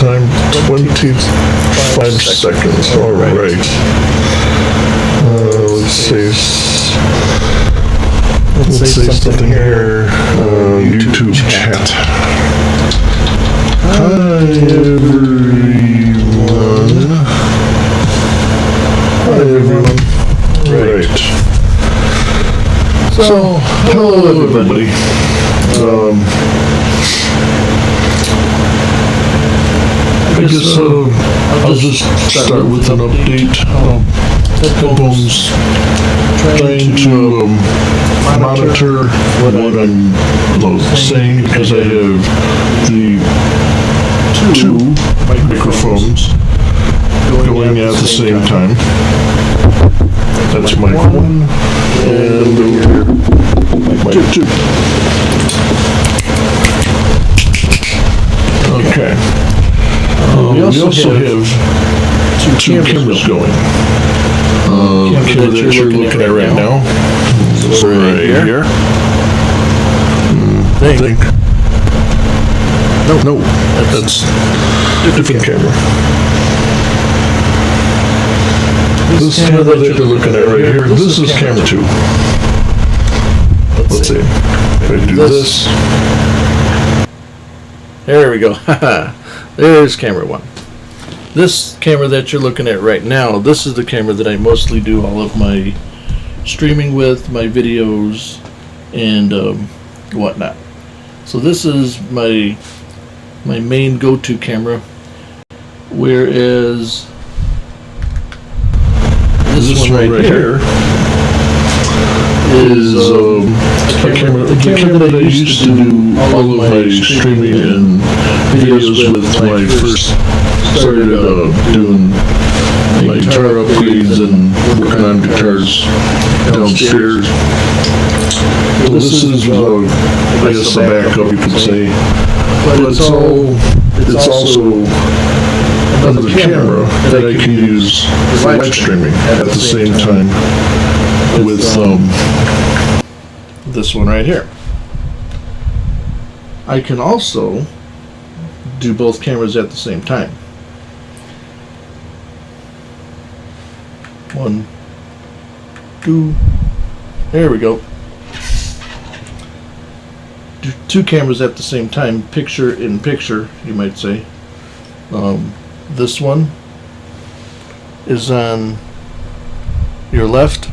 time 25 seconds. All right. Let's say something here. YouTube chat. Hi everyone. Right. So, hello everybody. I guess I'll just start with an update. Headphones trying to monitor what I'm saying because I have the two microphones going at the same time. That's mic 1 and over here mic 2. Okay. We also have two cameras going. Camera that you're looking at right now. Right here. Think. No, that's a different camera. This camera that you're looking at right here, this is camera 2. Let's see. If I do this. There we go. There's camera 1. This camera that you're looking at right now, this is the camera that I mostly do all of my streaming with, my videos, and whatnot. So this is my main go-to camera, whereas this one right here is the camera that I used to do all of my streaming and videos with when I first started doing my guitar upgrades and working on guitars downstairs. So this is, I guess, a backup, you could say, but it's also another camera that I can use for live streaming at the same time with this one right here. I can also do both cameras at the same time. 1, 2, there we go. Do 2 cameras at the same time, picture in picture, you might say. This one is on your left,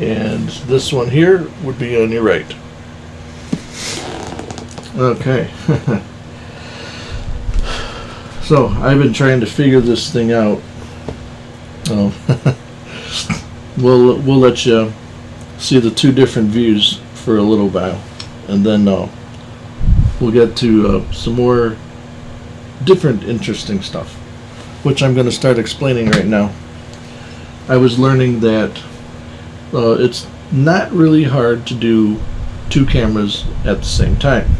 and this one here would be on your right. Okay. So I've been trying to figure this thing out. We'll let you see the 2 different views for a little while, and then we'll get to some more different interesting stuff, which I'm going to start explaining right now. I was learning that it's not really hard to do 2 cameras at the same time.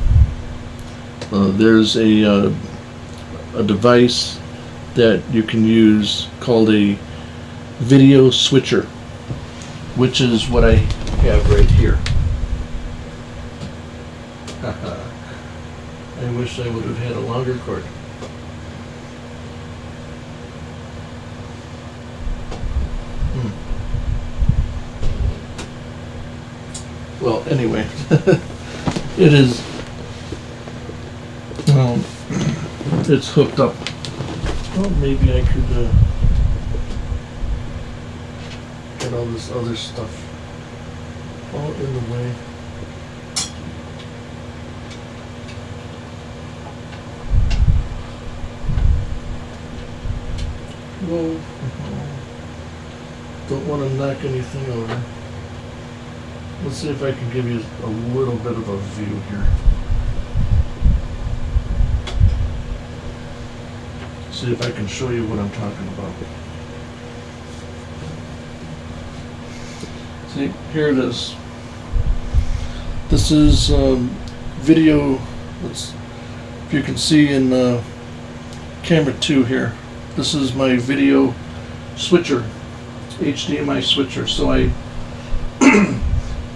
There's a device that you can use called a video switcher, which is what I have right here. I wish I would have had a longer cord. Well, anyway, it is. It's hooked up. Well, maybe I could get all this other stuff all in the way. Whoa. Don't want to knock anything over. Let's see if I can give you a little bit of a view here. See if I can show you what I'm talking about. See, here it is. This is video. If you can see in camera 2 here, this is my video switcher, HDMI switcher. So I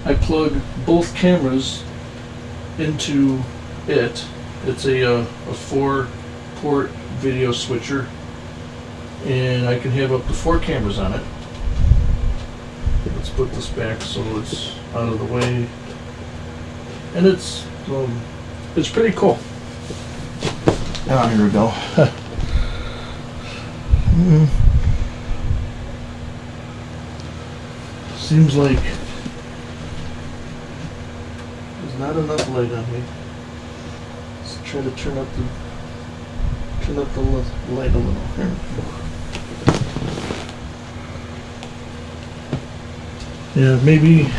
I plug both cameras into it It's a 4-port video switcher, and I can have up to 4 cameras on it. Let's put this back so it's out of the way, and it's pretty cool. Ah, here we go. Seems like there's not enough light on me. Let's try to turn up the light a little here. Yeah, maybe.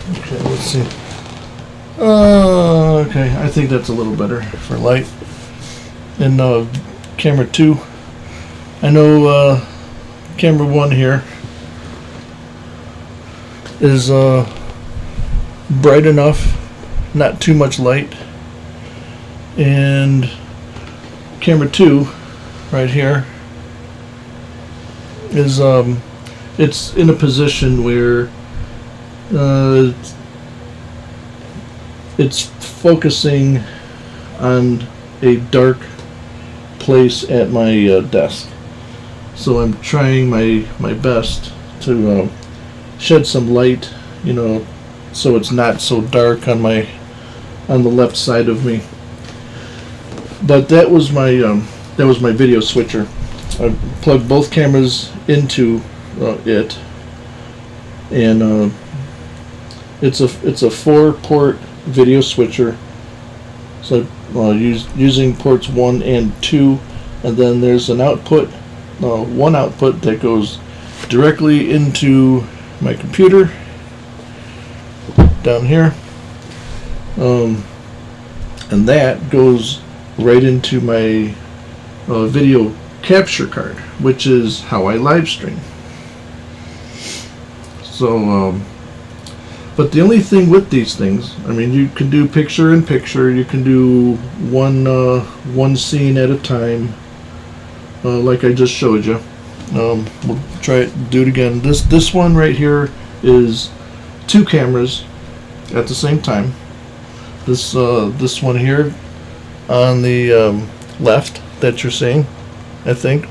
Okay, let's see. Okay, I think that's a little better for light. And camera 2. I know camera 1 here is bright enough, not too much light. And camera 2 right here is it's in a position where it's focusing on a dark place at my desk. So I'm trying my best to shed some light, you know, so it's not so dark on the left side of me. But that was my video switcher. I plugged both cameras into it, and it's a 4-port video switcher. So using ports 1 and 2, and then there's an output, one output that goes directly into my computer down here, and that goes right into my video capture card, which is how I live stream. So but the only thing with these things, I mean, you can do picture in picture, you can do one scene at a time, like I just showed you. We'll do it again. This one right here is 2 cameras at the same time. This one here on the left that you're seeing, I think,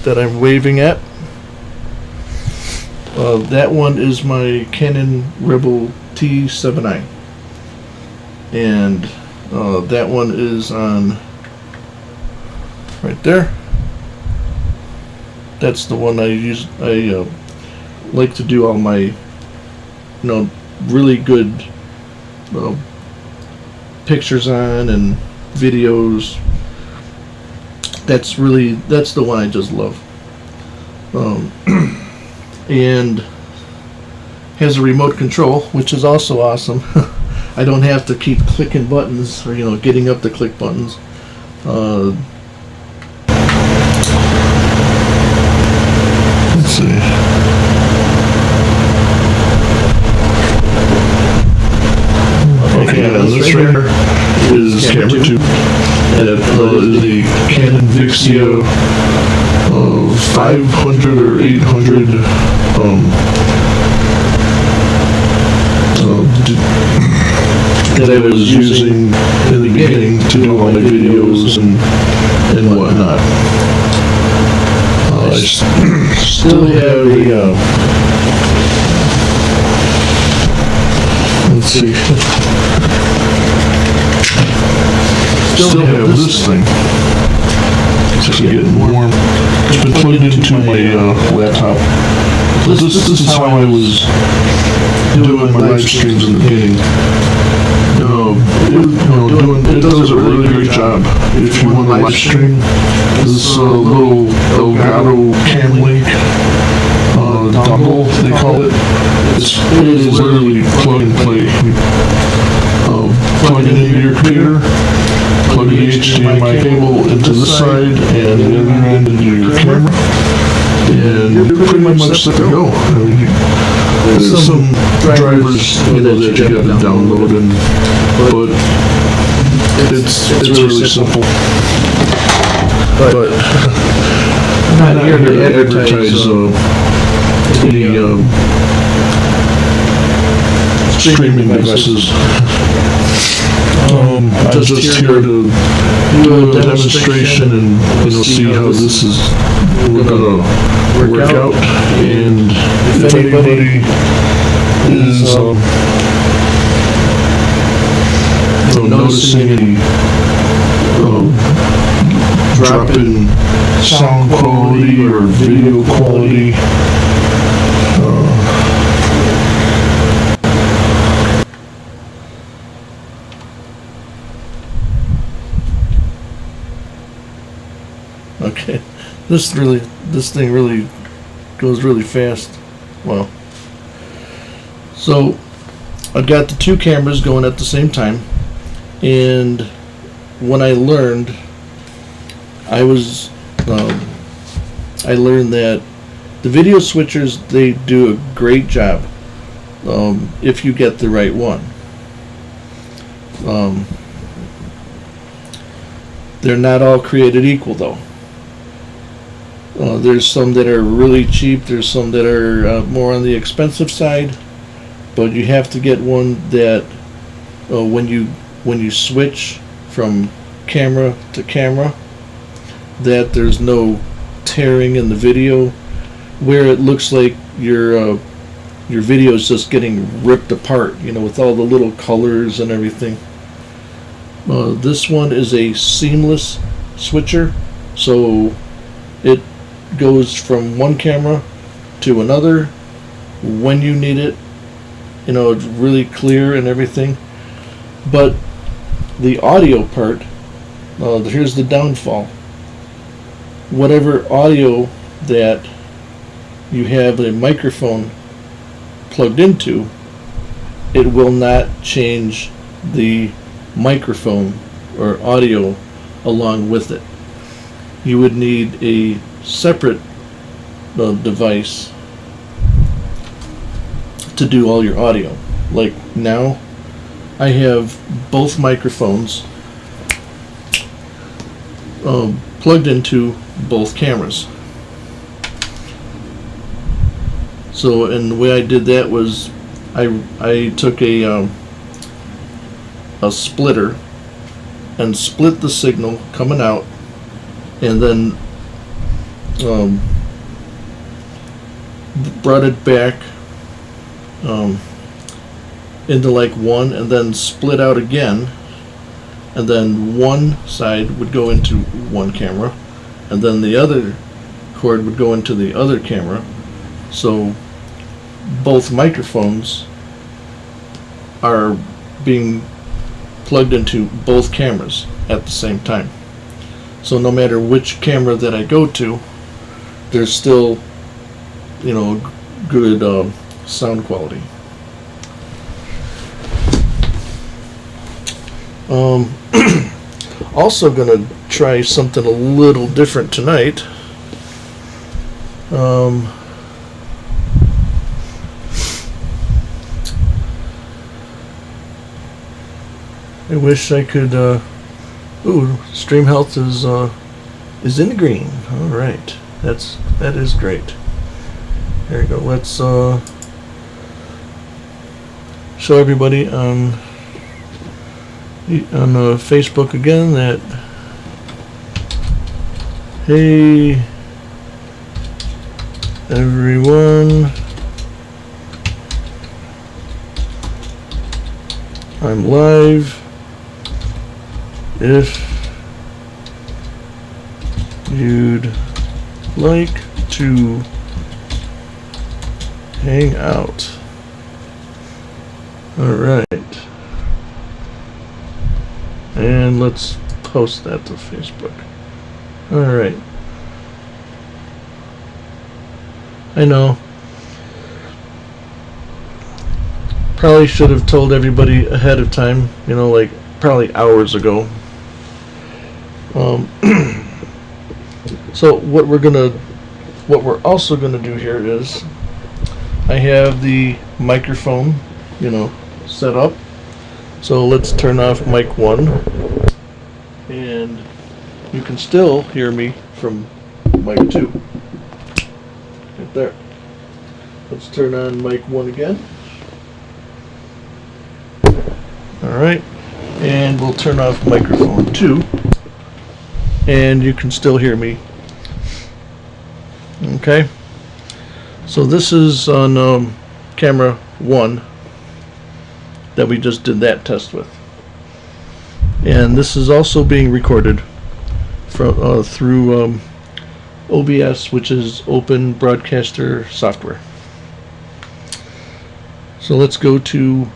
that I'm waving at. That one is my Canon Rebel T7i, and that one is on right there. That's the one I use. I like to do all my, really good pictures on and videos. That's the one I just love. And has a remote control, which is also awesome. I don't have to keep clicking buttons or getting up to click buttons. Let's see. Okay, this right here is camera 2. And it is the Canon Vixia 500 or 800 that I was using in the beginning to do all my videos and whatnot. I still have a let's see. Still have this thing. It's actually getting warm. It's been plugged into my laptop. This is how I was doing my live streams in the beginning. It does a really great job. If you want to live stream, this little Elgato Cam Link dongle, they call it. It is literally plug and play. Plug it into your computer, plug the HDMI cable into this side, and the other end into your camera, and you're pretty much set to go. I mean, there's some drivers that you got to download, but it's really simple. but not here to advertise any streaming devices. I'm just here to do a demonstration and see how this is gonna work out. And if anybody is noticing any drop in sound quality or video quality, okay, this thing really goes really fast. Wow. So I've got the two cameras going at the same time, and when I learned, I learned that the video switchers, they do a great job if you get the right one. They're not all created equal, though. There's some that are really cheap. There's some that are more on the expensive side. But you have to get one that when you switch from camera to camera, that there's no tearing in the video, where it looks like your video is just getting ripped apart, with all the little colors and everything. This one is a seamless switcher, so it goes from one camera to another when you need it. It's really clear and everything. But the audio part, here's the downfall. Whatever audio that you have a microphone plugged into, it will not change the microphone or audio along with it. You would need a separate device to do all your audio. Like now, I have both microphones plugged into both cameras. So, and the way I did that was I took a splitter and split the signal coming out, and then brought it back into like one, and then split out again, and then one side would go into one camera, and then the other cord would go into the other camera. So both microphones are being plugged into both cameras at the same time. So no matter which camera that I go to, there's still, good sound quality. Also gonna try something a little different tonight. I wish I could. Stream health is in the green. All right, that is great. There you go. Let's show everybody on Facebook again that, hey everyone, I'm live. If you'd like to hang out. Alright. And let's post that to Facebook. Alright. I know. Probably should have told everybody ahead of time, like probably hours ago. So what we're also gonna do here is, I have the microphone, set up. So let's turn off mic 1, and you can still hear me from mic 2. Right there. Let's turn on mic 1 again. Alright. And we'll turn off microphone 2. And you can still hear me. Okay. So this is on camera 1 that we just did that test with. And this is also being recorded from, through OBS, which is Open Broadcaster Software. So let's go to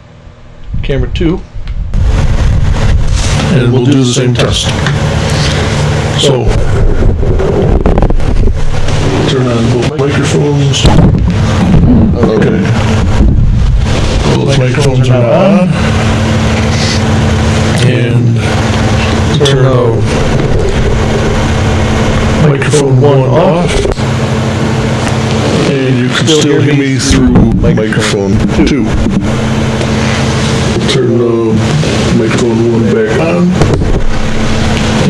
camera 2. And we'll do the same test. So, turn on both microphones. Okay. Both microphones are now on. And turn microphone 1 off. And you can still hear me through microphone 2. Turn microphone 1 back on.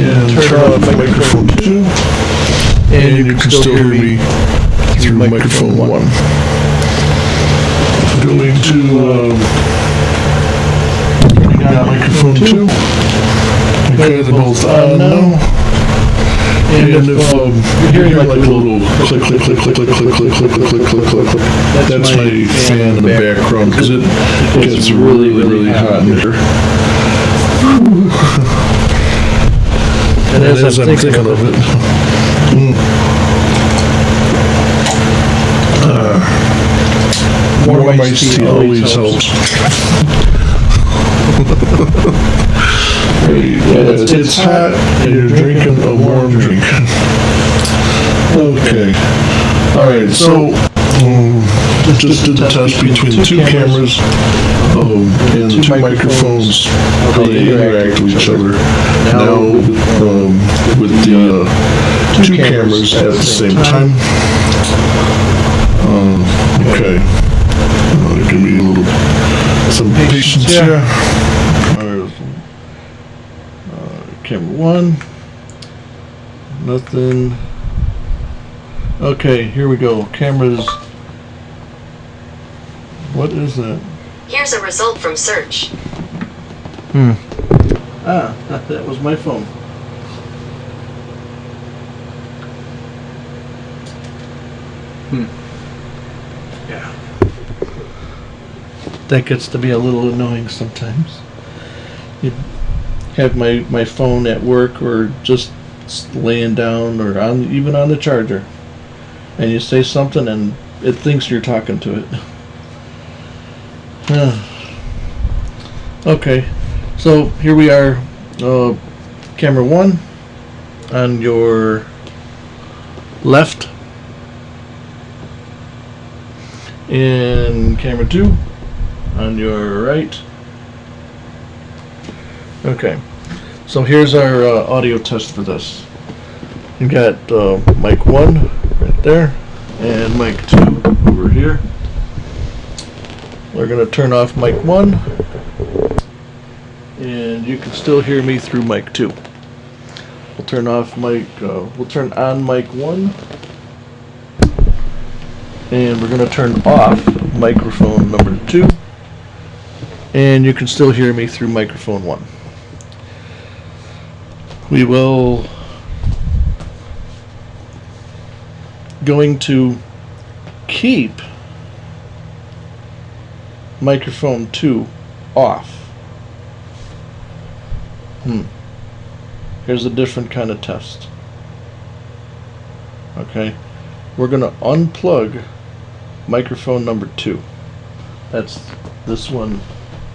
And turn off microphone 2. And you can still hear me through microphone 1. Going to microphone 2. Okay, they're both on now. And if you're hearing like a little click, click, click, click, click, click, click, click, click, click, click, click, click, that's my fan in the background because it gets really, really hot in here. And as I'm thinking of it, warm iced tea always helps. It's hot and you're drinking a warm drink. Okay. Alright, so just did the test between 2 cameras and 2 microphones, how they interact with each other. Now with the 2 cameras at the same time. Okay. Give me a little some patience here. Camera 1. Nothing. Okay, here we go. Cameras. What is that? Here's a result from search. Ah, that was my phone. Yeah. That gets to be a little annoying sometimes. You have my phone at work or just laying down or even on the charger, and you say something and it thinks you're talking to it. Okay, so here we are, camera 1 on your left and camera 2 on your right. Okay, so here's our audio test for this. You got mic 1 right there and mic 2 over here. We're going to turn off mic 1 and you can still hear me through mic 2. We'll turn on mic 1 and we're going to turn off microphone number 2 and you can still hear me through microphone 1. We will going to keep microphone 2 off. Here's a different kind of test. Okay, we're going to unplug microphone number 2. That's this one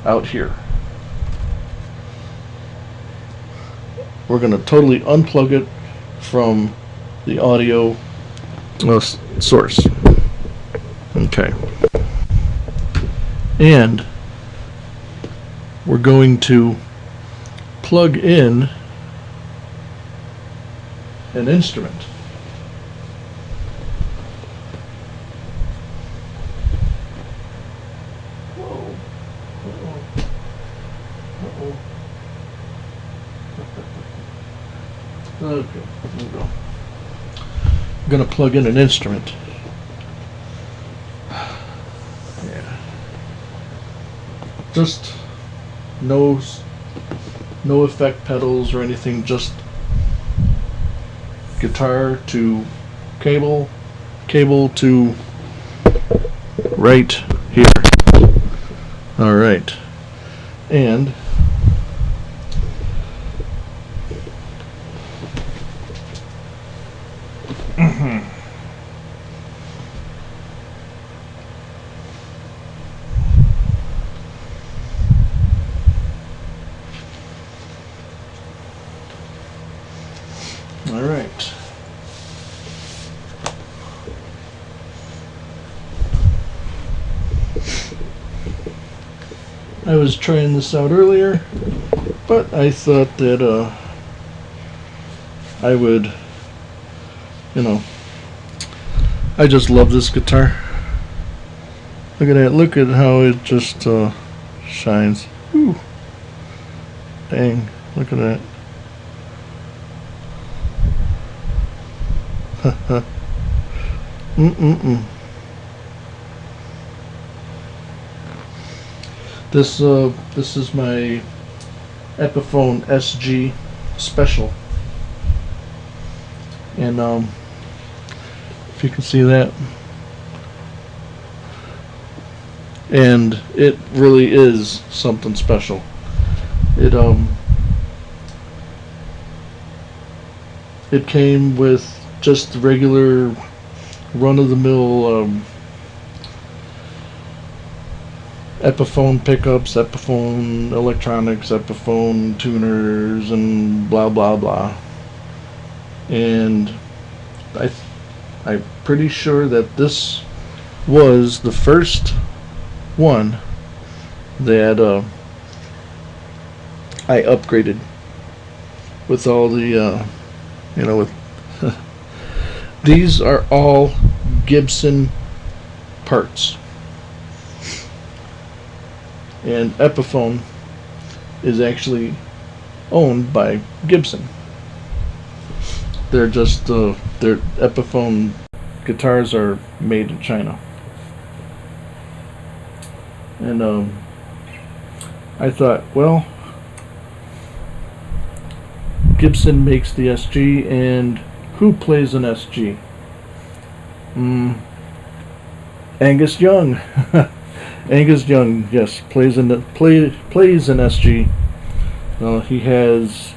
out here. We're going to totally unplug it from the audio source. Okay. And we're going to plug in an instrument. Whoa. Uh-oh. gonna plug in an instrument. Yeah. Just no effect pedals or anything, just guitar to cable to right here. All right. And all right. I was trying this out earlier, but I thought that I would, I just love this guitar. Look at that, look at how it just shines. Whew. Dang, look at that. This is my Epiphone SG Special, and if you can see that, and it really is something special. It came with just the regular run-of-the-mill Epiphone pickups, Epiphone electronics, Epiphone tuners, and blah blah blah. And I'm pretty sure that this was the first one that I upgraded with all the with these are all Gibson parts. And Epiphone is actually owned by Gibson. They're just their Epiphone guitars are made in China. And I thought, well, Gibson makes the SG, and who plays an SG? Angus Young. Angus Young, yes, plays an SG. He has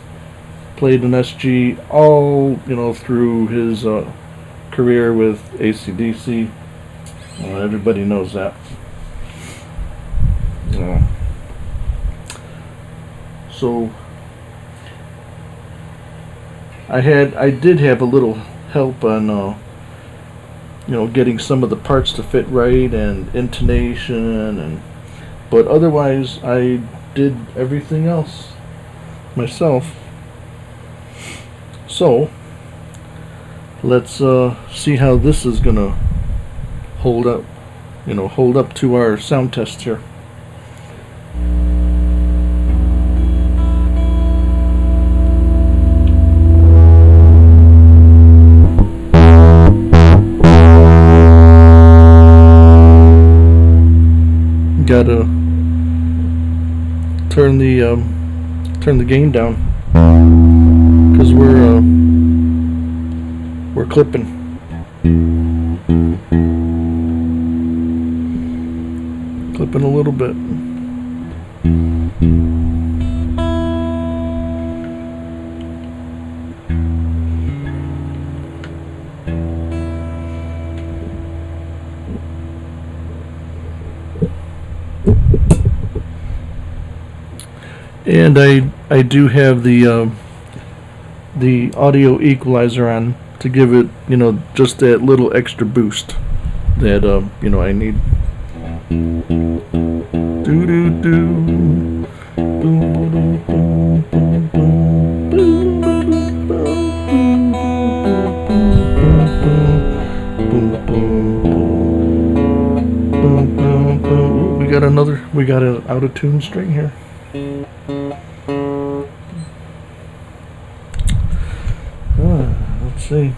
played an SG all through his career with AC/DC. Everybody knows that. So I did have a little help on getting some of the parts to fit right and intonation, but otherwise I did everything else myself. So let's see how this is gonna hold up to our sound test here. Gotta turn the gain down because we're clipping. Clipping a little bit. And I do have the audio equalizer on to give it just that little extra boost that I need. Do do do. We got an out of tune string here. Let's see.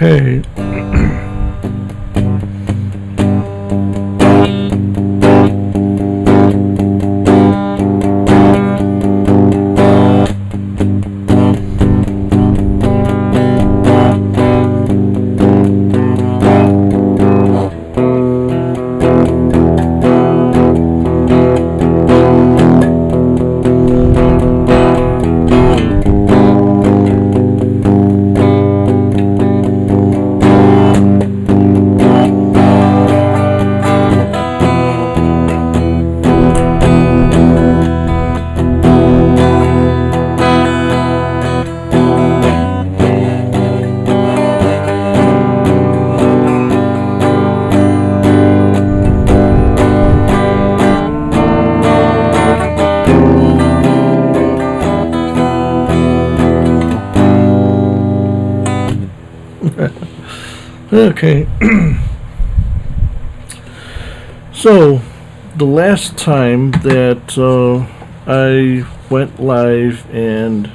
Okay. Okay. So, the last time that I went live and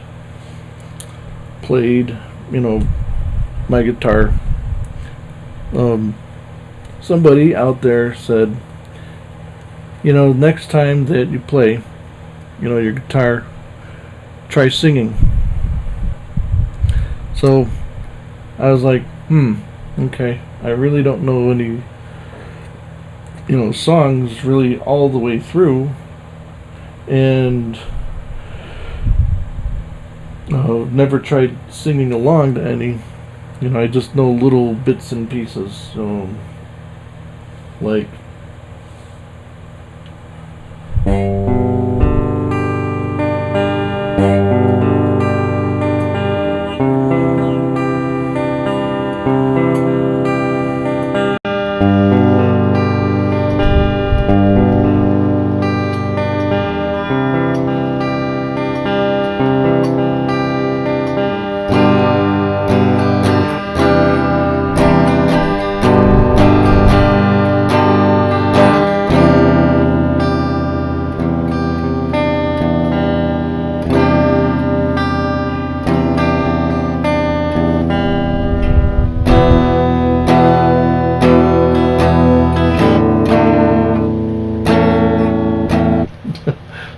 played, my guitar, somebody out there said, next time that you play, your guitar, try singing. So, I was like, okay, I really don't know any, songs really all the way through, and never tried singing along to any. I just know little bits and pieces, like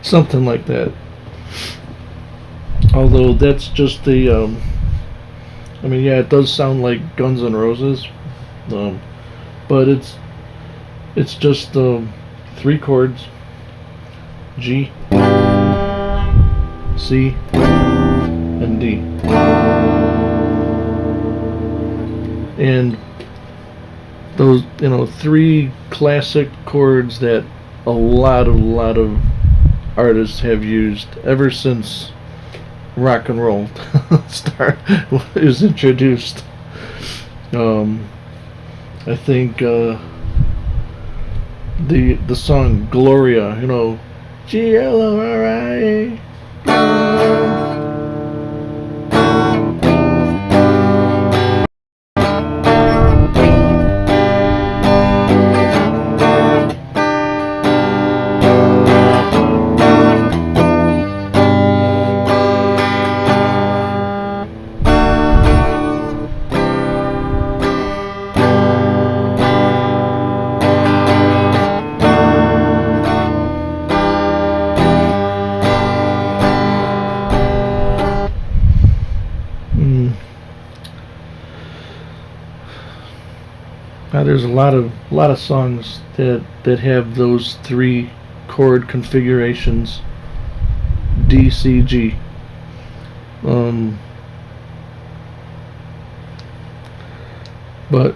something like that. Although that's just the, yeah, it does sound like Guns N' Roses, but it's just 3 chords: G, C, and D, and those 3 classic chords that a lot of artists have used ever since rock and roll is introduced. I think the song Gloria, Gloria. Now there's a lot of songs that have those 3 chord configurations: D, C, G. But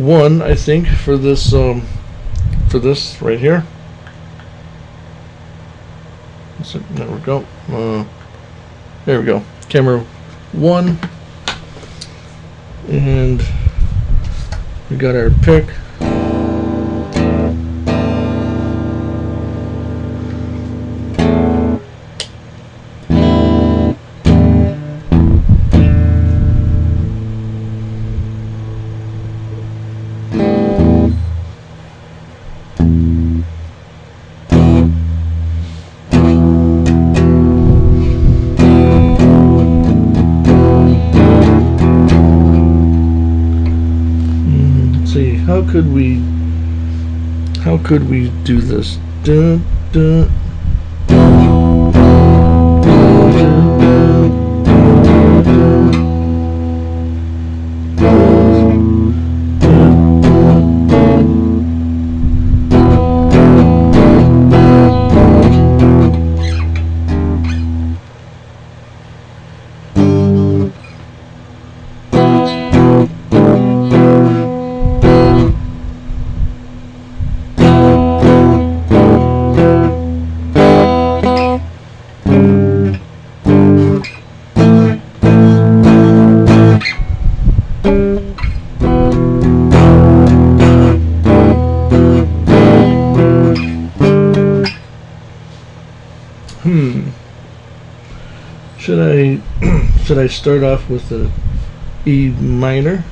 1, I think, for this right here. So, there we go. There we go. Camera 1, and we got our pick. See, how could we do this? Dun, dun. Should I start off with the E minor?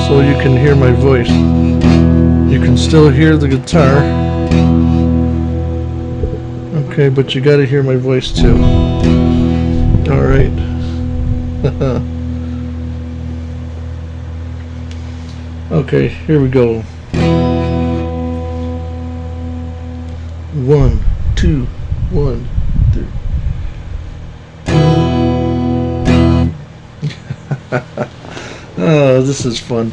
So you can hear my voice. You can still hear the guitar. Okay, but you gotta hear my voice too. Alright. Okay, here we go. 1, 2, 1, 3. Oh, this is fun.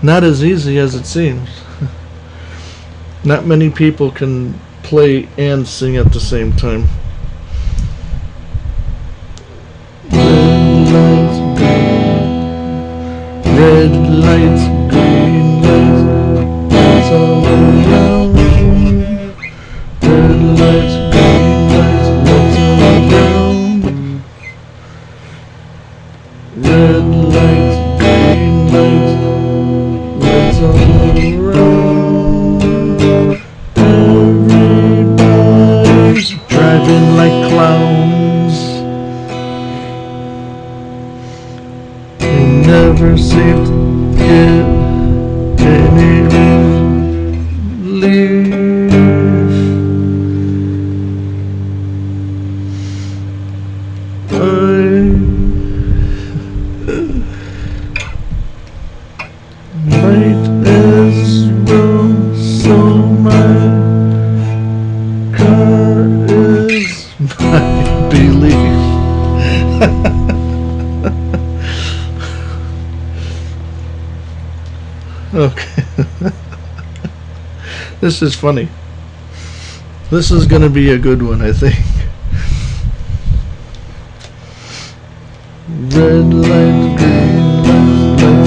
Not as easy as it seems. Not many people can play and sing at the same time. Red lights, green lights, lights all around. Red lights, green lights, lights all around. Red lights, green lights, lights all around. never seem to get any relief. Might as well sell my car is my belief. Okay. This is funny. This is gonna be a good one, I think. Red light, green light, lights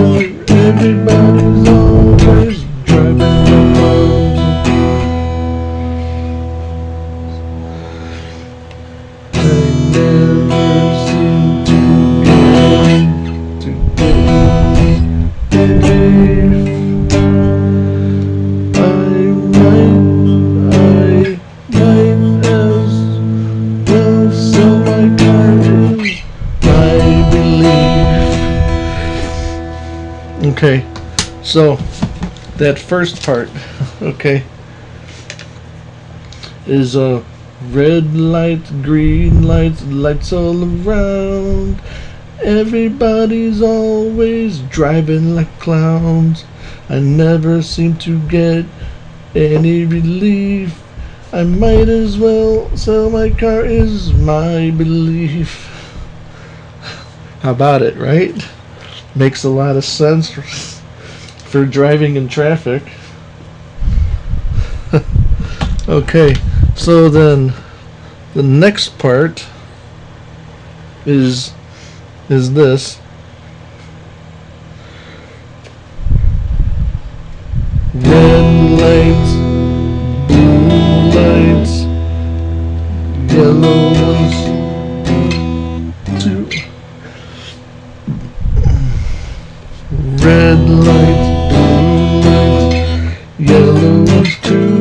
all around. Everybody's always driving around. I never seem to get relief. I might as well sell my car is my belief. Okay, so that first part, okay, is red light, green light, lights all around. Everybody's always driving like clowns. I never seem to get any relief. I might as well sell my car is my belief. How about it, right? Makes a lot of sense for driving in traffic. Okay, so then the next part is this. Red lights, blue lights, yellow ones, too. Red lights, blue lights, yellow ones too.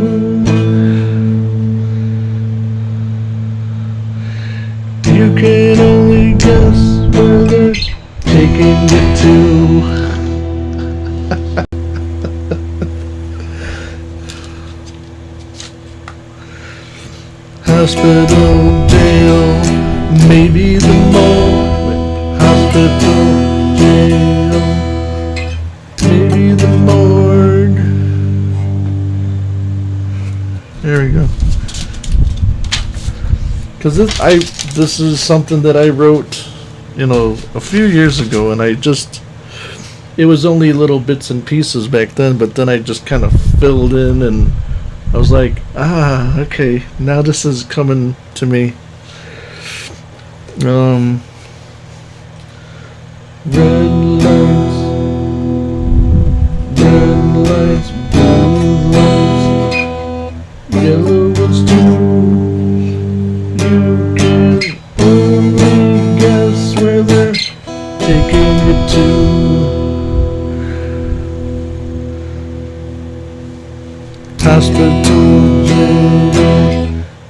You can only guess where they're taking you to. Hospital, jail, maybe the morgue. Hospital, jail, maybe the morgue. There we go. Cause this is something that I wrote, a few years ago, and it was only little bits and pieces back then, but then I just kind of filled in, and I was like, okay, now this is coming to me. Red lights, blue lights, yellow ones too. You can only guess where they're taking you to. Hospital, jail,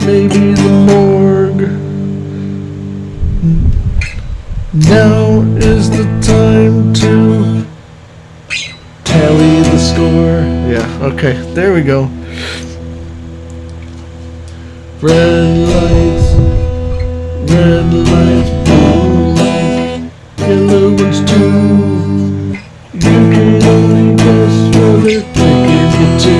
maybe the morgue. Now is the time to tally the score. Yeah, okay, there we go. Red lights, blue lights, yellow ones too. You can only guess where they're taking you to.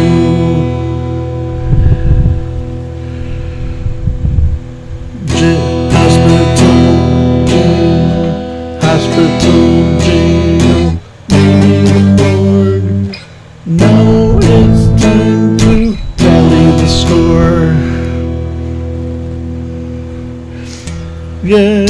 Hospital, jail, maybe the morgue. Now it's time to tally the score. Yeah.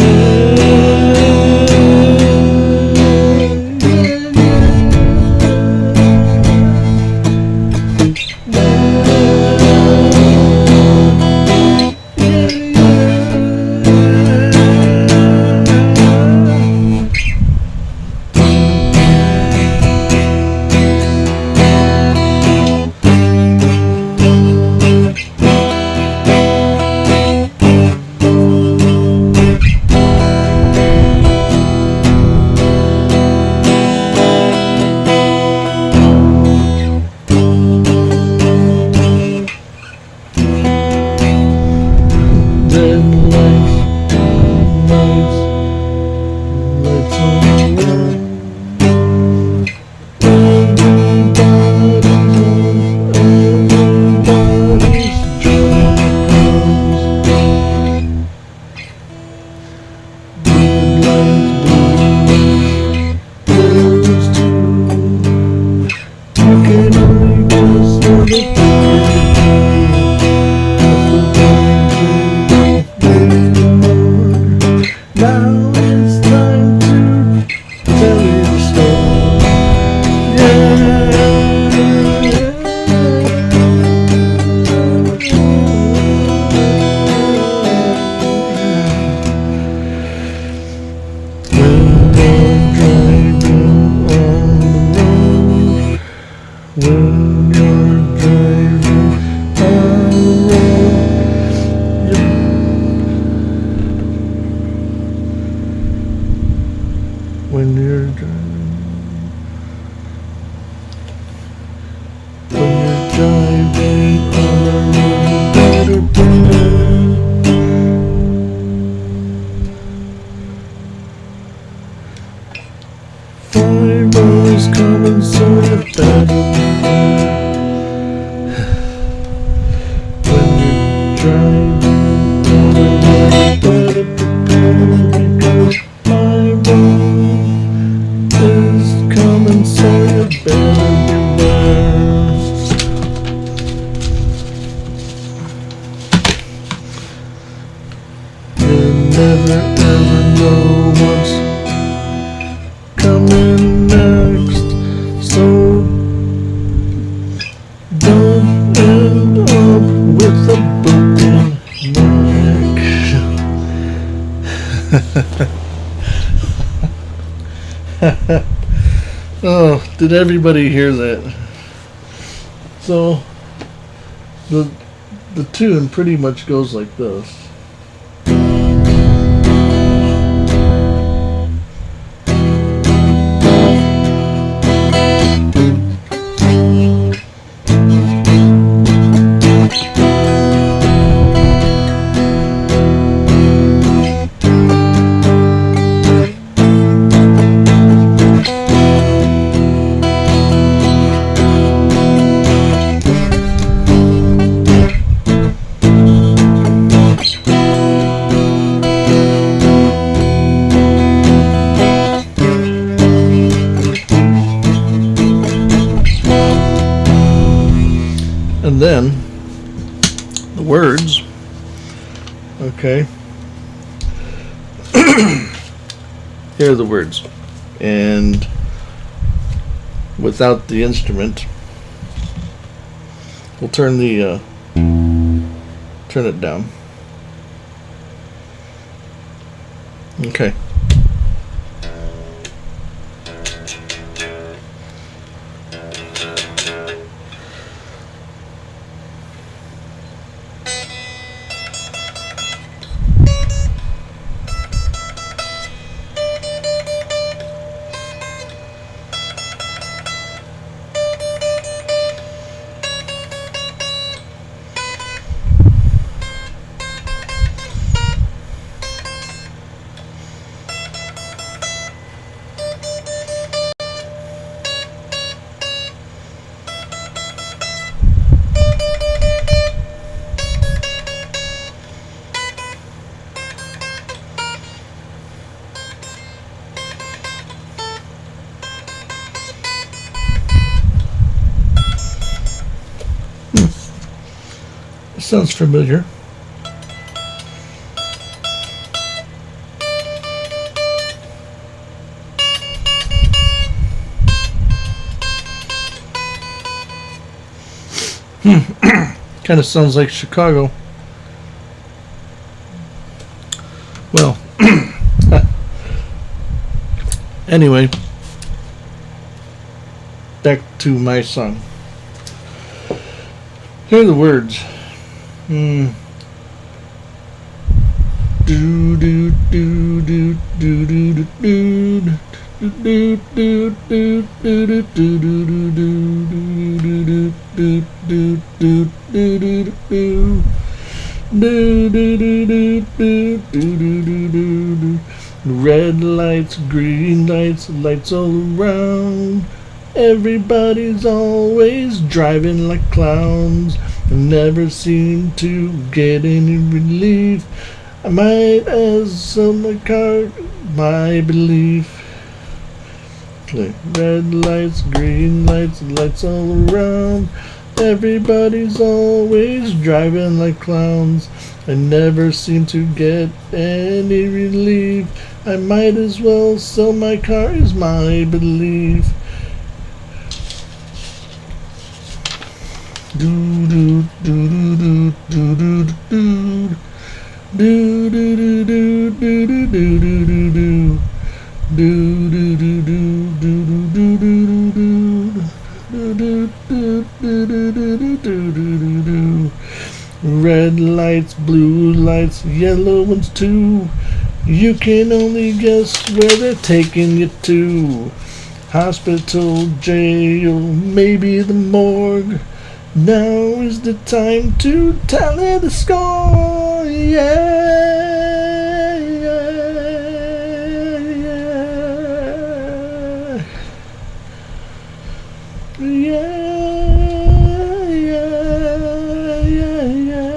Fire's coming, so you better when you're driving on the road, better prepare because fire is coming, so you better beware. You never ever know what's coming next, so don't end up with a broken neck. Oh, did everybody hear that? So the tune pretty much goes like this. And then the words, okay. Here are the words, and without the instrument, we'll turn the turn it down. Okay. Sounds familiar. Kind of sounds like Chicago. Well, anyway, back to my song. Here are the words. Do do do do do do do do red lights, green lights, lights all around. Everybody's always driving like clowns. Never seem to get any relief. I might as sell my car, my belief. Red lights, green lights, lights all around. Everybody's always driving like clowns. I never seem to get any relief. I might as well sell my car, is my belief. Do do do do do do do do do do do do do do do do. Red lights, blue lights, yellow ones too. You can only guess where they're taking you to. Hospital, jail, maybe the morgue. Now is the time to tally the score. Yeah, yeah, yeah. Yeah, yeah, yeah, yeah.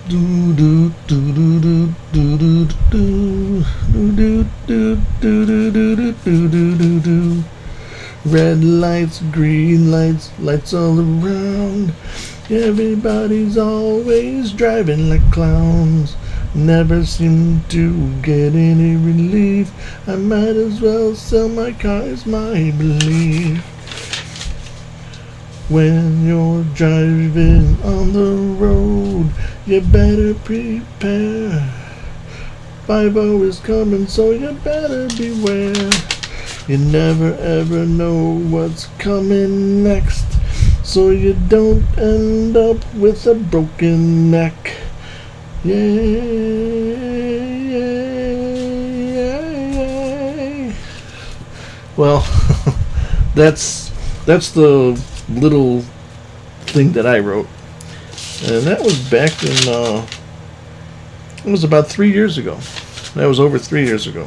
Do do do do do do do do do do do do do do do do do. Red lights, green lights, lights all around. Everybody's always driving like clowns. Never seem to get any relief. I might as well sell my car, is my belief. When you're driving on the road, you better prepare. 5-0 is coming, so you better beware. You never ever know what's coming next, so you don't end up with a broken neck. Yay. Well, that's the little thing that I wrote, and that was back in it was about 3 years ago. That was over 3 years ago.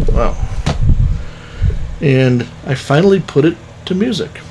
Wow. And I finally put it to music.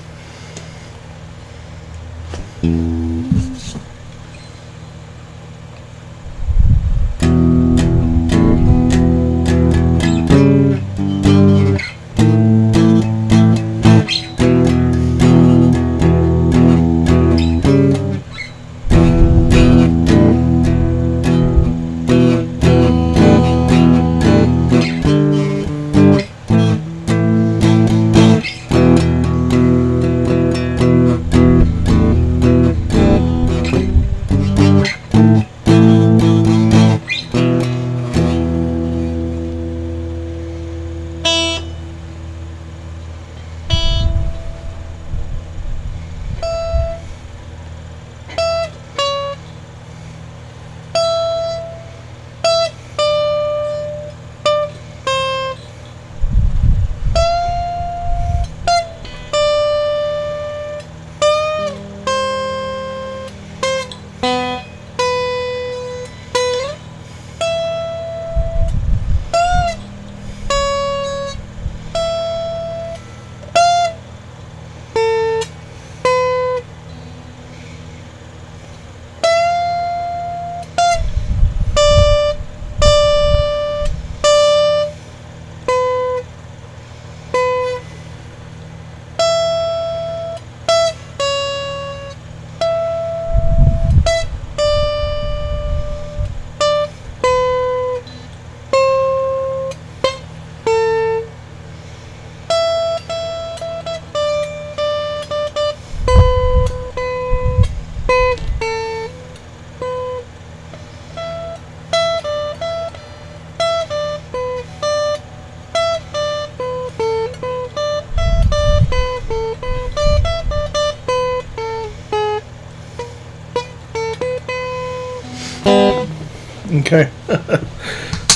Okay.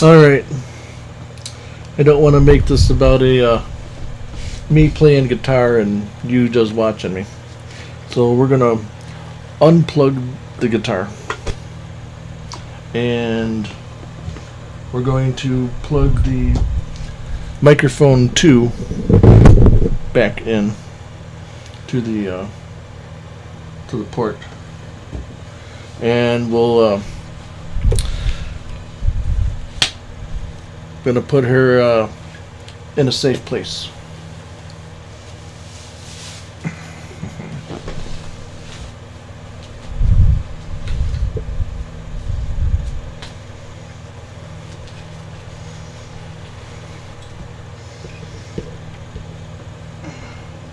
All right. I don't want to make this about a me playing guitar and you just watching me. So we're gonna unplug the guitar, and we're going to plug the microphone 2 back in to the port, and we'll gonna put her in a safe place.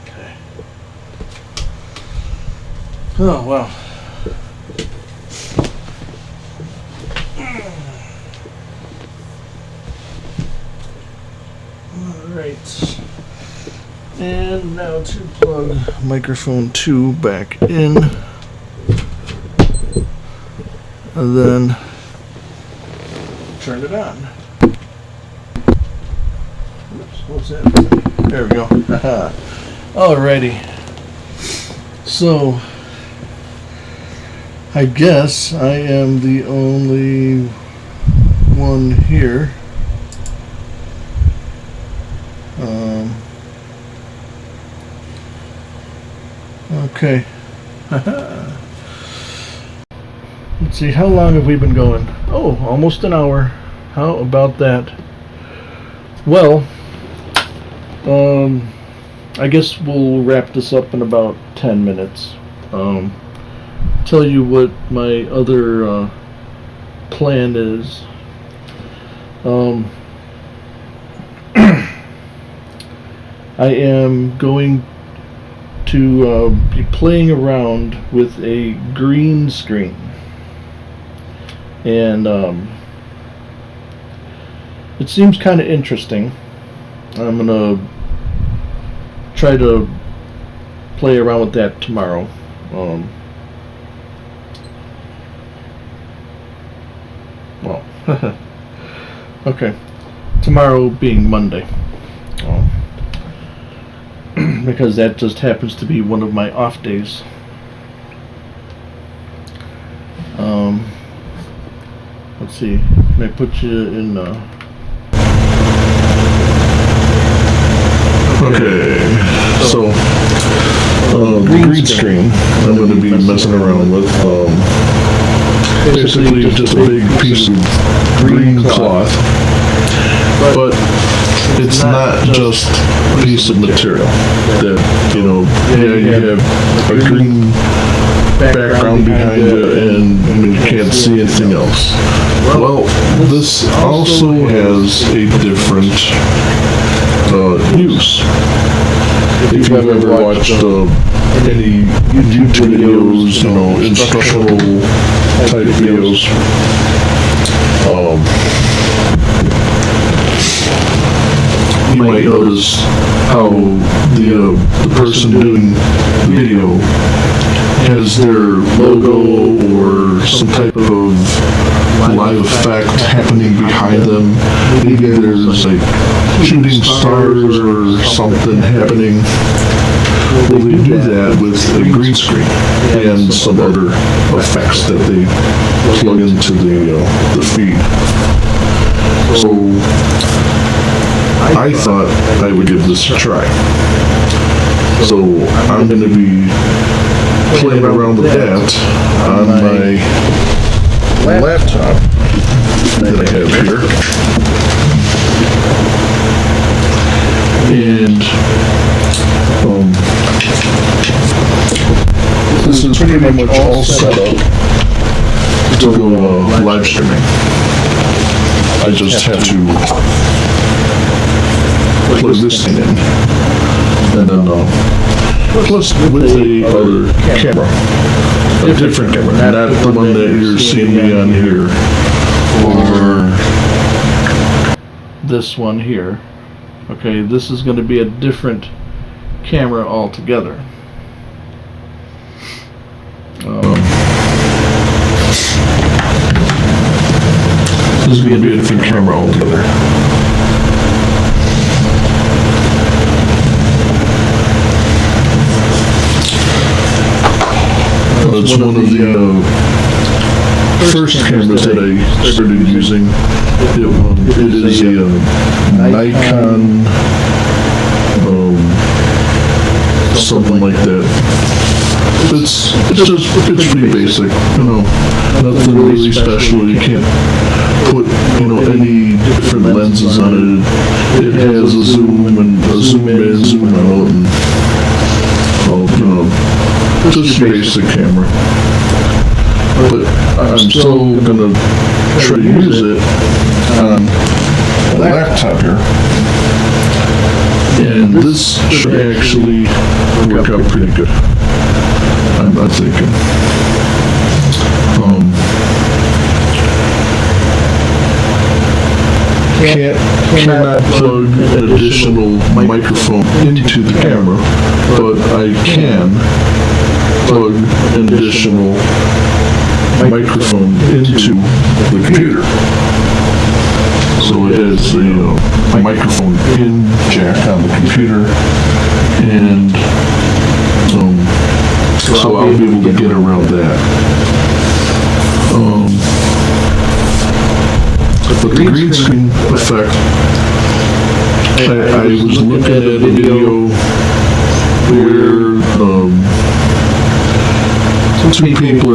Okay. Oh wow. Alright. And now to plug microphone 2 back in. And then turn it on. What's that? There we go. Alrighty. So, I guess I am the only one here. Okay. Let's see, how long have we been going? Oh, almost an hour. How about that? Well, I guess we'll wrap this up in about 10 minutes. Tell you what my other plan is. I am going to be playing around with a green screen. And it seems kind of interesting. I'm going to try to play around with that tomorrow. Well, okay. Tomorrow being Monday. Because that just happens to be one of my off days. Let's see. Can I put you in? Okay, so green screen I'm going to be messing around with. Basically just a big piece of green cloth, but it's not just a piece of material that, you have a green background behind you and you can't see anything else. Well, this also has a different use. If you've ever watched any YouTube videos, instructional type videos, you might notice how the person doing the video has their logo or some type of live effect happening behind them. Maybe there's like shooting stars or something happening. Well, they do that with a green screen and some other effects that they plug into the feed. So I thought I would give this a try. So I'm going to be playing around with that on my laptop that I have here. And this is pretty much all set up to go live streaming. I just have to plug this thing in, and then plus with the other camera, a different camera, not the one that you're seeing me on here, or this one here. Okay, this is going to be a different camera altogether. This is going to be a different camera altogether. It's one of the first cameras that I started using. It is a Nikon, something like that. It's pretty basic, nothing really special. You can't put, any different lenses on it. It has a zoom and a zoom in, zoom out, and just your basic camera. But I'm still gonna try to use it on a laptop here. And this should actually work out pretty good, I'm thinking. Cannot plug an additional microphone into the camera, but I can plug an additional microphone into the computer. So it has a microphone in jack on the computer, and so I'll be able to get around that. But the green screen effect, I was looking at a video where two people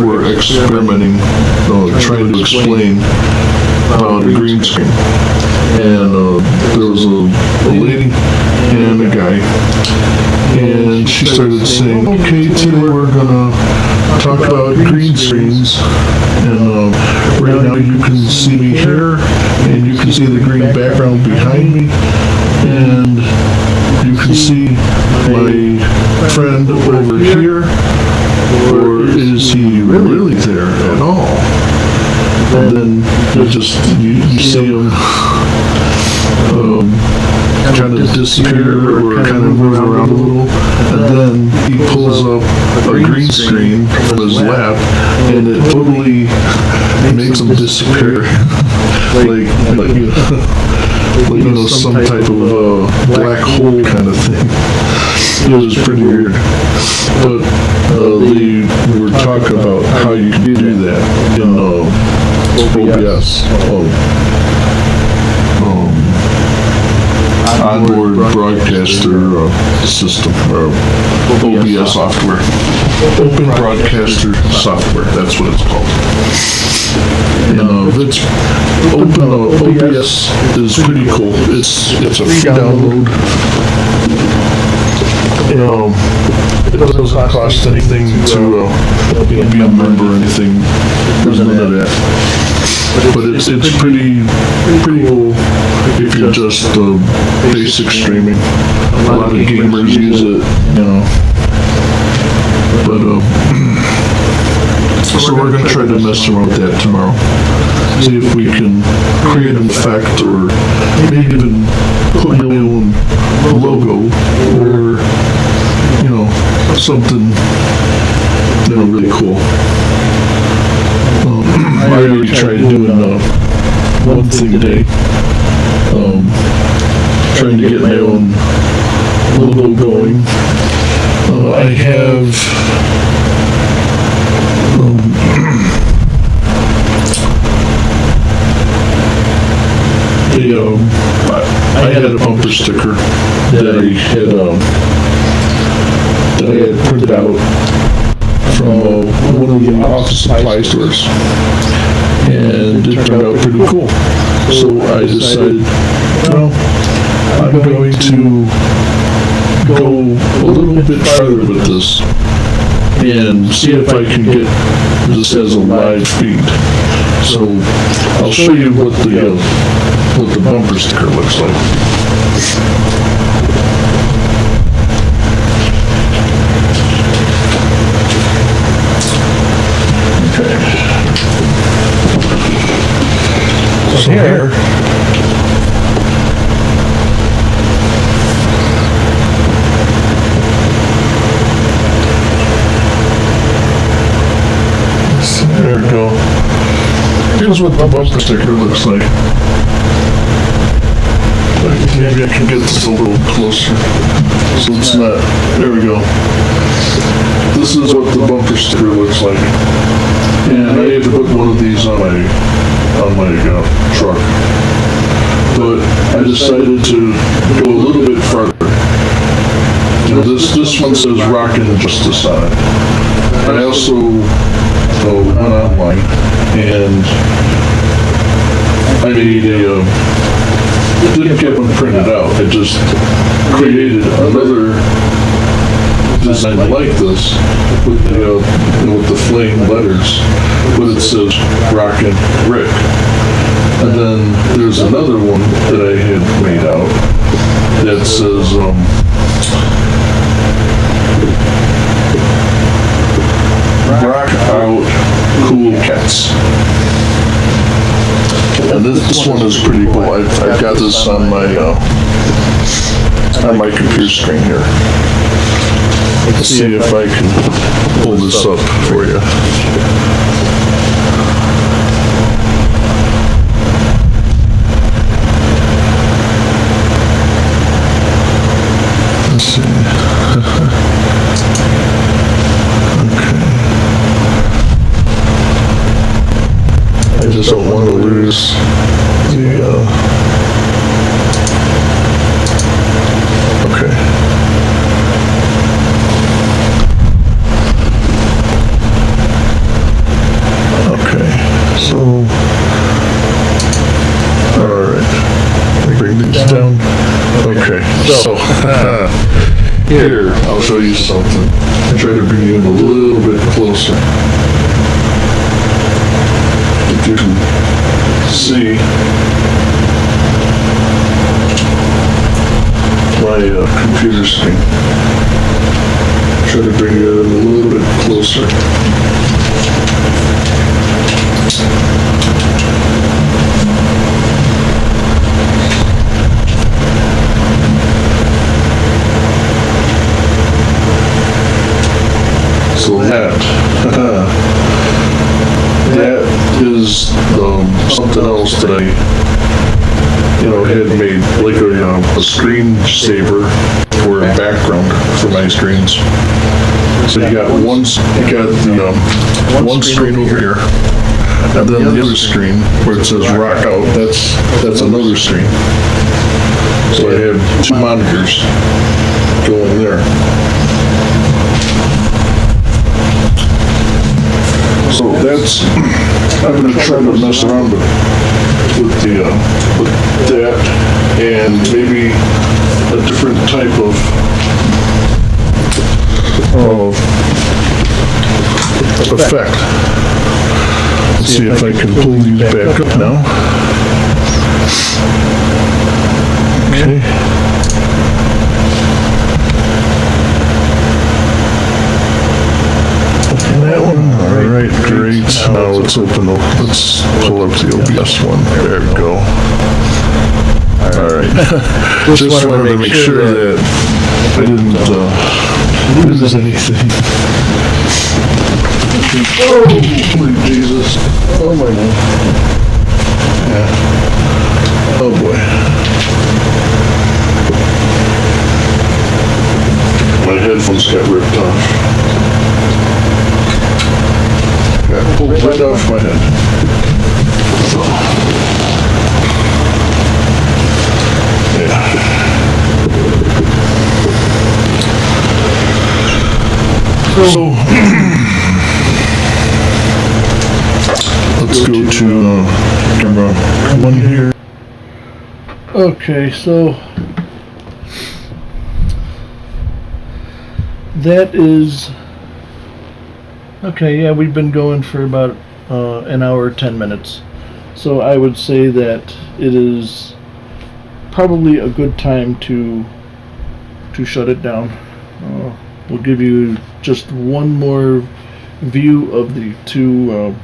were experimenting, trying to explain about a green screen. And there was a lady and a guy, and she started saying, okay, today we're gonna talk about green screens, and right now you can see me here, and you can see the green background behind me, and you can see my friend over here, or is he really there at all? And then you see him kind of disappear or kind of move around a little, and then he pulls up a green screen from his lap, and it totally makes him disappear, like some type of black hole kind of thing. It was pretty weird, but they were talking about how you can do that in OBS. Onboard broadcaster system, or OBS software. Open broadcaster software, that's what it's called. And it's open. OBS is pretty cool. It's a free download. It doesn't cost anything to be a member or anything. There's none of that. But it's pretty cool if you're just basic streaming. A lot of gamers use it, But so we're gonna try to mess around with that tomorrow. See if we can create an effect, or maybe even put my own logo, or something really cool. I already tried doing one thing a day, trying to get my own logo going. I have I had a bumper sticker that I had printed out from one of the office supply stores, and it turned out pretty cool. So I decided, I'm going to go a little bit farther with this and see if I can get this as a live feed. So I'll show you what the bumper sticker looks like. So here, there we go. Here's what the bumper sticker looks like. Maybe I can get this a little closer, so it's not. There we go. This is what the bumper sticker looks like, and I had to put one of these on my truck, but I decided to go a little bit further. This one says "Rockin' Justice" on it. I also went online and I made didn't get one printed out. I just created another design like this with the flame letters, but it says "Rockin' Rick." And then there's another one that I had made out that says "Rock Out Cool Cats." And this one is pretty cool. I've got this on my computer screen here. Let's see if I can pull this up for you. Let's see. Okay. I just don't want to lose the, okay. Okay, so, all right, bring these down. Okay, so, here, I'll show you something. Try to bring you in a little bit closer. If you can see my computer screen. Try to bring you in a little bit closer. So that is something else that I, had made, like a screensaver or a background for my screens. So you got the one screen over here, and then the other screen where it says rock out. That's another screen. So I have two monitors going there. So that's, I'm going to try to mess around with that, and maybe a different type of effect. Let's see if I can pull these back up now. Okay. That one, all right, great. Now let's let's pull up the OBS one. There we go. All right. Just wanted to make sure that I didn't lose anything. Oh, Jesus. Oh, my God. Yeah. Oh, boy. My headphones got ripped off. Got pulled right off my head. Yeah. So, let's go to camera one here. Okay, so that is okay. Yeah, we've been going for about an hour 10 minutes, so I would say that it is probably a good time to shut it down. We'll give you just one more view of the two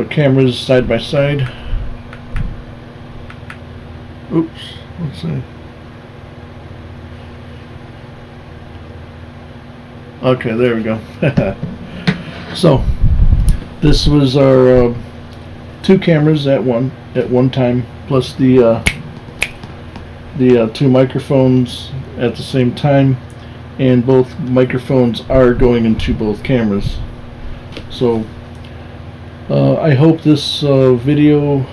cameras side by side. Oops, let's see. Okay, there we go. So, this was our two cameras at one time, plus the two microphones at the same time, and both microphones are going into both cameras. So, I hope this video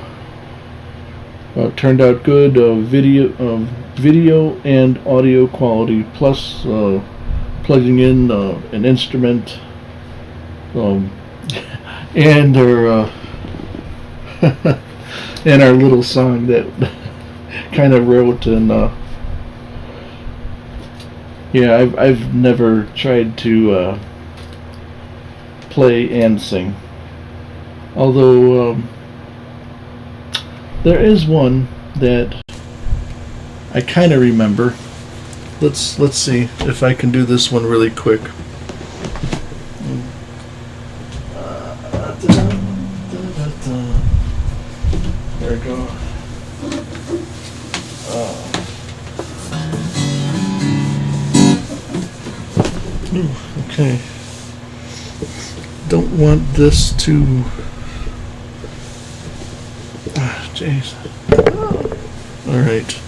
turned out good. Video and audio quality, plus plugging in an instrument, and our and our little song that kind of wrote. And yeah, I've never tried to play and sing, although there is one that I kind of remember. Let's see if I can do this one really quick. There we go. Okay. Don't want this to. Jeez. All right.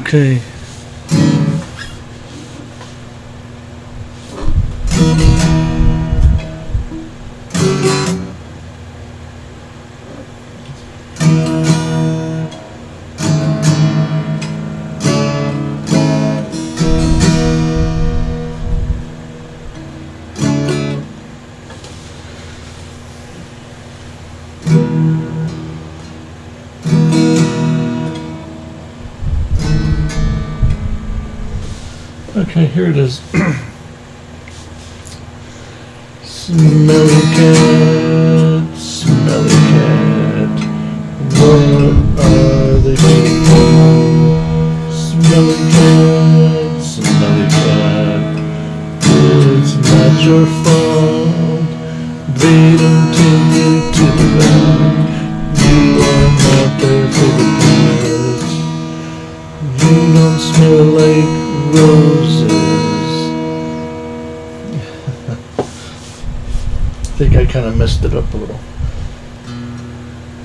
Okay. Okay, here it is. Smelly cat, smelly cat, what are they feeding you? Smelly cat, it's not your fault. They don't take you to the vet. You are not their favorite pet. You don't smell like roses. I think I kind of messed it up a little.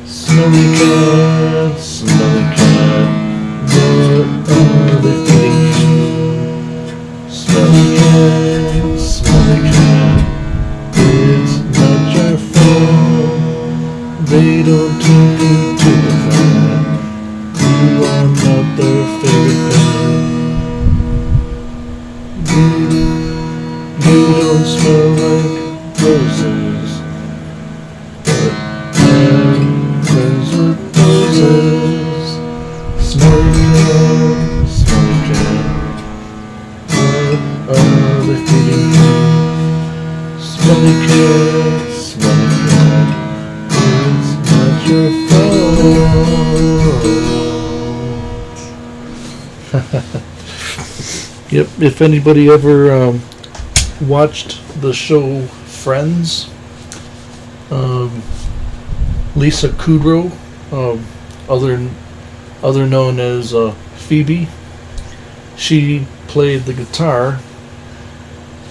Smelly cat, what are they feeding you? Smelly cat, it's not your fault. They don't take you to the vet. You are not their favorite pet. You don't smell like roses, but I'm friends with roses. Smelly cat, what are they feeding you? Smelly cat, it's not your fault. Yep, if anybody ever watched the show Friends, Lisa Kudrow, other known as Phoebe, she played the guitar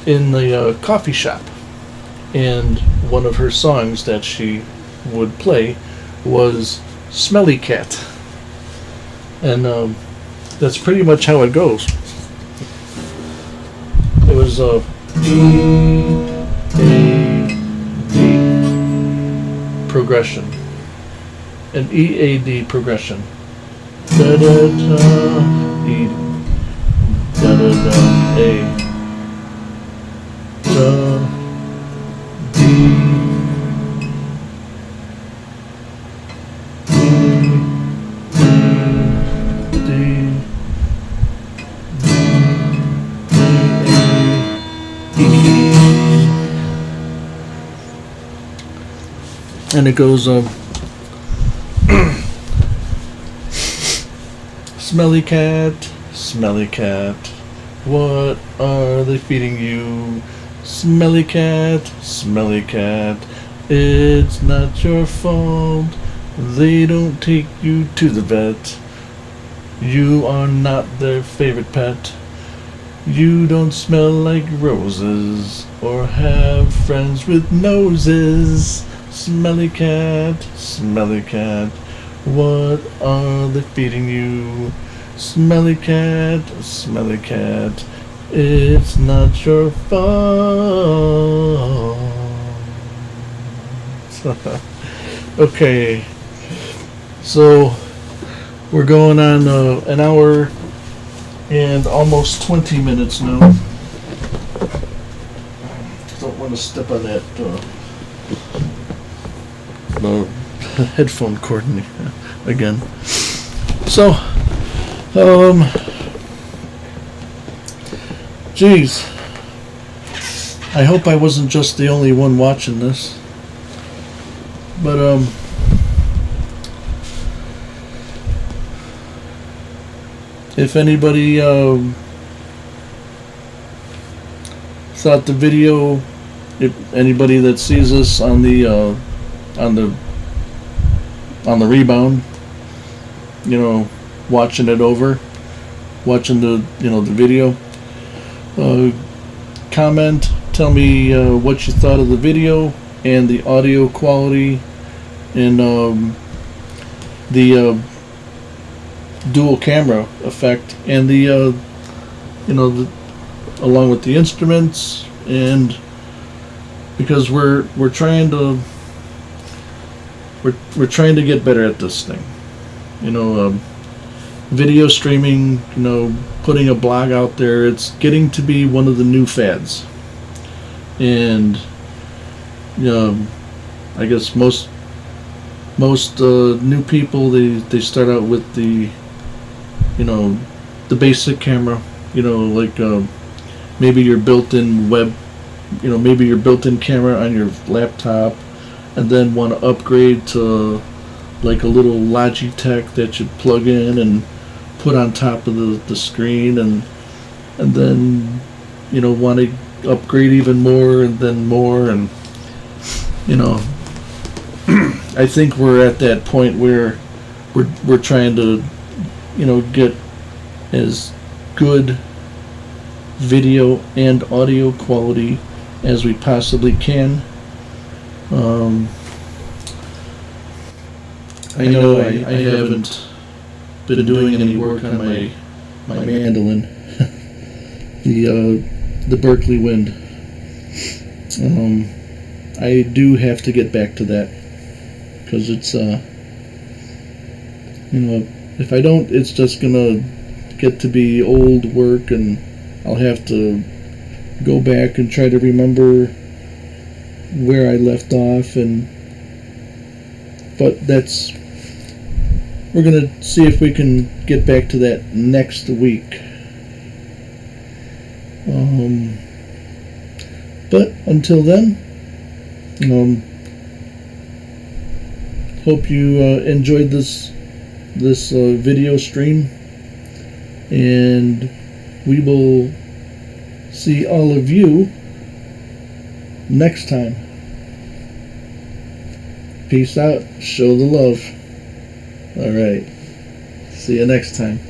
in the coffee shop, and one of her songs that she would play was Smelly Cat, and that's pretty much how it goes. It was E-A-D progression. An E-A-D progression. Da-da-da, E, da-da-da, A, da, D, and it goes smelly cat, what are they feeding you? Smelly cat, it's not your fault. They don't take you to the vet. You are not their favorite pet. You don't smell like roses or have friends with noses. Smelly cat, what are they feeding you? Smelly cat, it's not your fault. Okay, so we're going on an hour and almost 20 minutes now. Don't want to step on that headphone cord again. So, geez, I hope I wasn't just the only one watching this. But if anybody thought the video, if anybody that sees us on the rebound, watching it over, watching the video, comment, tell me what you thought of the video and the audio quality and the dual camera effect and the along with the instruments, and because we're trying to get better at this thing, video streaming, putting a blog out there. It's getting to be one of the new fads, and I guess most new people, they start out with the the basic camera, like maybe your built-in web, maybe your built-in camera on your laptop, and then want to upgrade to like a little Logitech that you plug in and put on top of the screen, and then want to upgrade even more and then more, and I think we're at that point where we're trying to get as good video and audio quality as we possibly can. I know I haven't been doing any work on my mandolin, the Berkeley Wind. I do have to get back to that, because it's if I don't, it's just gonna get to be old work, and I'll have to go back and try to remember where I left off, but we're gonna see if we can get back to that next week. But until then, hope you enjoyed this video stream, and we will see all of you next time. Peace out. Show the love. All right. See you next time.